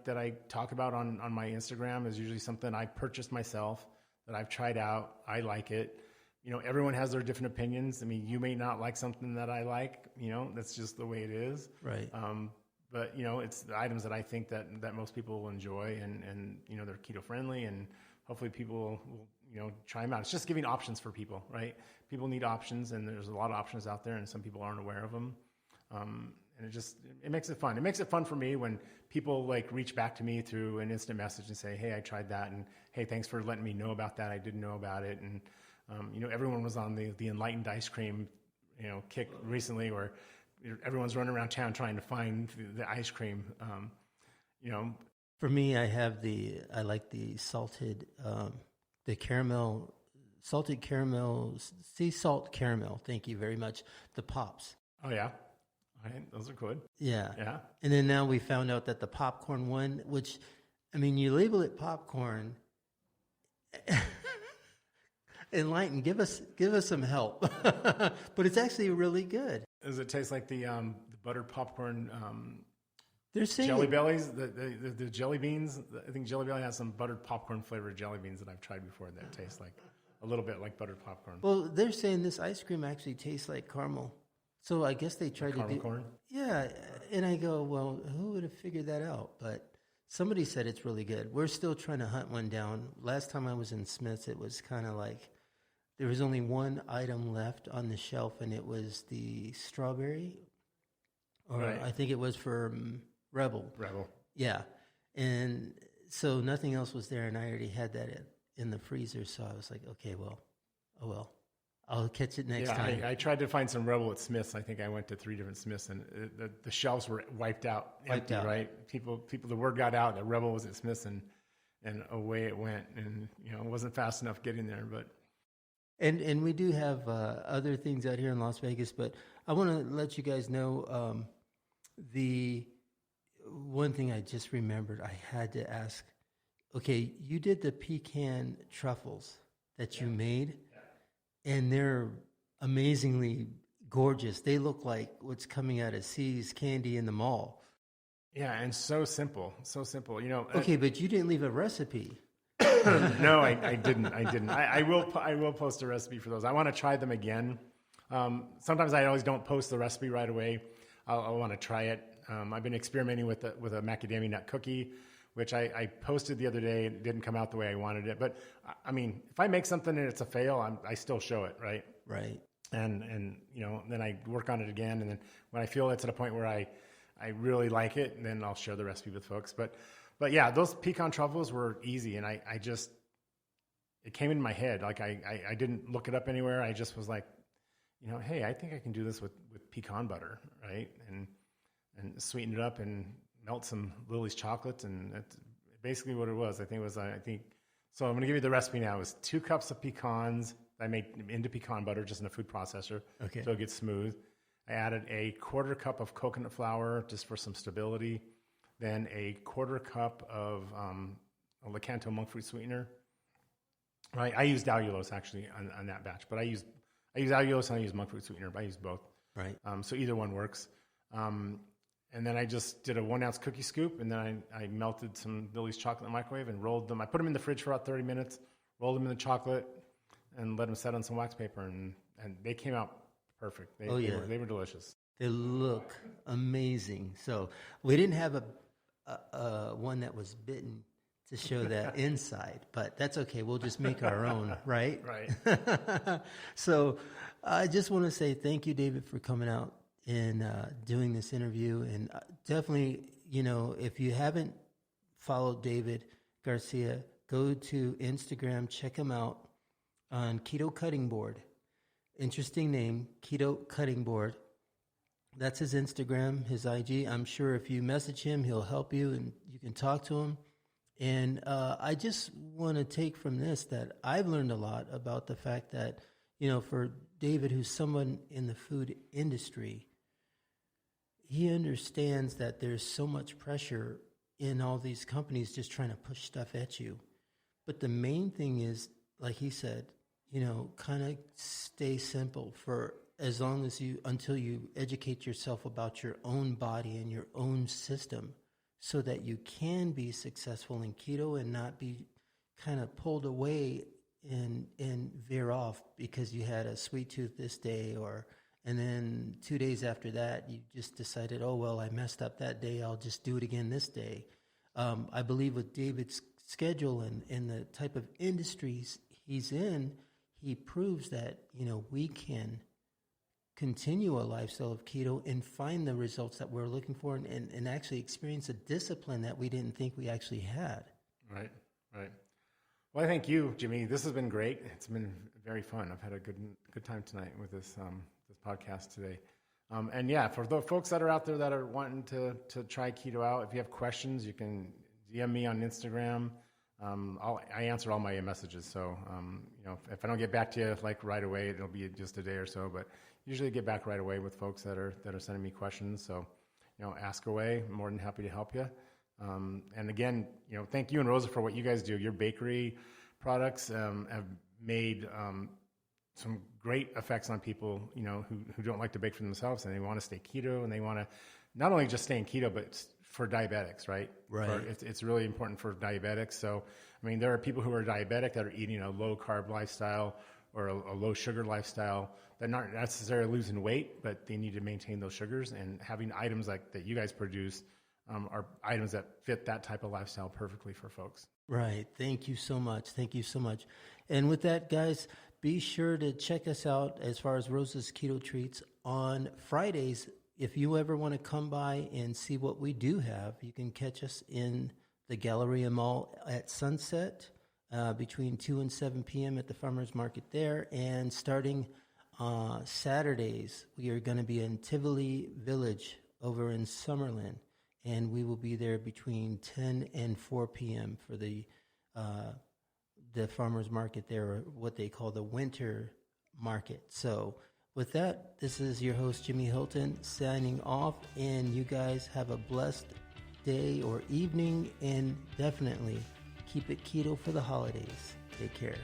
that I talk about on my Instagram is usually something I purchased myself that I've tried out. I like it. Everyone has their different opinions. I mean, you may not like something that I like, that's just the way it is. Right. But it's the items that I think that most people will enjoy, and they're keto friendly, and hopefully people will try them out. It's just giving options for people, right? People need options, and there's a lot of options out there, and some people aren't aware of them. And it makes it fun. It makes it fun for me when people reach back to me through an instant message and say, hey, I tried that, and hey, thanks for letting me know about that. I didn't know about it. And everyone was on the enlightened ice cream kick recently, where everyone's running around town trying to find the ice cream. For me, I like the salted, the caramel, salted caramel, sea salt caramel. Thank you very much. The Pops. Oh yeah. Those are good. Yeah. Yeah. And then now we found out that the popcorn one, which, I mean, you label it popcorn. Enlighten, give us some help. But it's actually really good. Does it taste like the buttered popcorn? They're saying Jelly Bellies, the jelly beans. I think Jelly Belly has some buttered popcorn flavored jelly beans that I've tried before that taste like a little bit like buttered popcorn. Well, they're saying this ice cream actually tastes like caramel. So I guess they tried to do corn? Yeah, and I go, well, who would have figured that out? But somebody said it's really good. We're still trying to hunt one down. Last time I was in Smith's, it was kind of like there was only one item left on the shelf, and it was the strawberry, or right. I think it was for Rebel. Yeah, and so nothing else was there, and I already had that in the freezer. So I was like, okay, well, oh well. I'll catch it next time. I tried to find some Rebel at Smith's. I think I went to 3 different Smith's, and the shelves were wiped out, empty, right? People, the word got out that Rebel was at Smith's, and away it went. And it wasn't fast enough getting there, but. And we do have other things out here in Las Vegas, but I want to let you guys know the one thing I just remembered. I had to ask. Okay, you did the pecan truffles that you made. And they're amazingly gorgeous. They look like what's coming out of C's Candy in the mall. Yeah, and so simple. Okay, but you didn't leave a recipe. No, I didn't. I will post a recipe for those. I want to try them again. Sometimes I always don't post the recipe right away. I want to try it. I've been experimenting with a macadamia nut cookie, which I posted the other day. It didn't come out the way I wanted it. But, I mean, if I make something and it's a fail, I still show it, right? Right. And then I work on it again. And then when I feel it's at a point where I really like it, then I'll share the recipe with folks. But yeah, those pecan truffles were easy. And it came in my head. Like I didn't look it up anywhere. I just was like, hey, I think I can do this with pecan butter, right? And sweeten it up and melt some Lily's chocolates, and that's basically what it was. So I'm going to give you the recipe now. It was 2 cups of pecans I made into pecan butter just in a food processor, okay, so it gets smooth. I added a 1/4 cup of coconut flour just for some stability, then a 1/4 cup of a Lakanto monk fruit sweetener. Right, I used allulose actually on that batch, but I use allulose and I use monk fruit sweetener, but I use both. Right. So either one works. And then I just did a 1-ounce cookie scoop, and then I melted some Lily's chocolate in the microwave and rolled them. I put them in the fridge for about 30 minutes, rolled them in the chocolate, and let them set on some wax paper, and they came out perfect. They were delicious. They look amazing. So we didn't have a one that was bitten to show that inside, but that's okay. We'll just make our own, right? Right. So I just want to say thank you, David, for coming out and doing this interview. And definitely, if you haven't followed David Garcia, go to Instagram, check him out on Keto Cutting Board. Interesting name, Keto Cutting Board. That's his Instagram, his IG. I'm sure if you message him, he'll help you and you can talk to him. And I just want to take from this that I've learned a lot about the fact that, for David, who's someone in the food industry, he understands that there's so much pressure in all these companies just trying to push stuff at you. But the main thing is, like he said, kind of stay simple for as long as until you educate yourself about your own body and your own system. so that you can be successful in keto and not be kind of pulled away and veer off because you had a sweet tooth this day, and then 2 days after that you just decided, oh well, I messed up that day, I'll just do it again this day. I believe with David's schedule and the type of industries he's in, he proves that we can continue a lifestyle of keto and find the results that we're looking for, and actually experience a discipline that we didn't think we actually had. Right. Well, I thank you, Jimmy. This has been great. It's been very fun. I've had a good time tonight with this podcast today. And yeah, for the folks that are out there that are wanting to try keto out, if you have questions, you can DM me on Instagram. I answer all my messages. So, if I don't get back to you like right away, it'll be just a day or so, but usually get back right away with folks that are sending me questions. So, ask away. I'm more than happy to help you. And again, thank you and Rosa for what you guys do. Your bakery products have made some great effects on people, who don't like to bake for themselves and they want to stay keto, and they want to not only just stay in keto, but for diabetics, right? Right. It's really important for diabetics. So, there are people who are diabetic that are eating a low-carb lifestyle or a low-sugar lifestyle that aren't necessarily losing weight, but they need to maintain those sugars. And having items like that you guys produce are items that fit that type of lifestyle perfectly for folks. Right. Thank you so much. And with that, guys, be sure to check us out as far as Rosa's Keto Treats on Fridays. If you ever want to come by and see what we do have, you can catch us in the Galleria Mall at sunset between 2 and 7 p.m. at the farmers market there. And starting Saturdays, we are going to be in Tivoli Village over in Summerlin. And we will be there between 10 and 4 p.m. for the farmers market there, or what they call the winter market. So with that, this is your host, Jimmy Hilton, signing off. And you guys have a blessed day or evening, and definitely keep it keto for the holidays. Take care.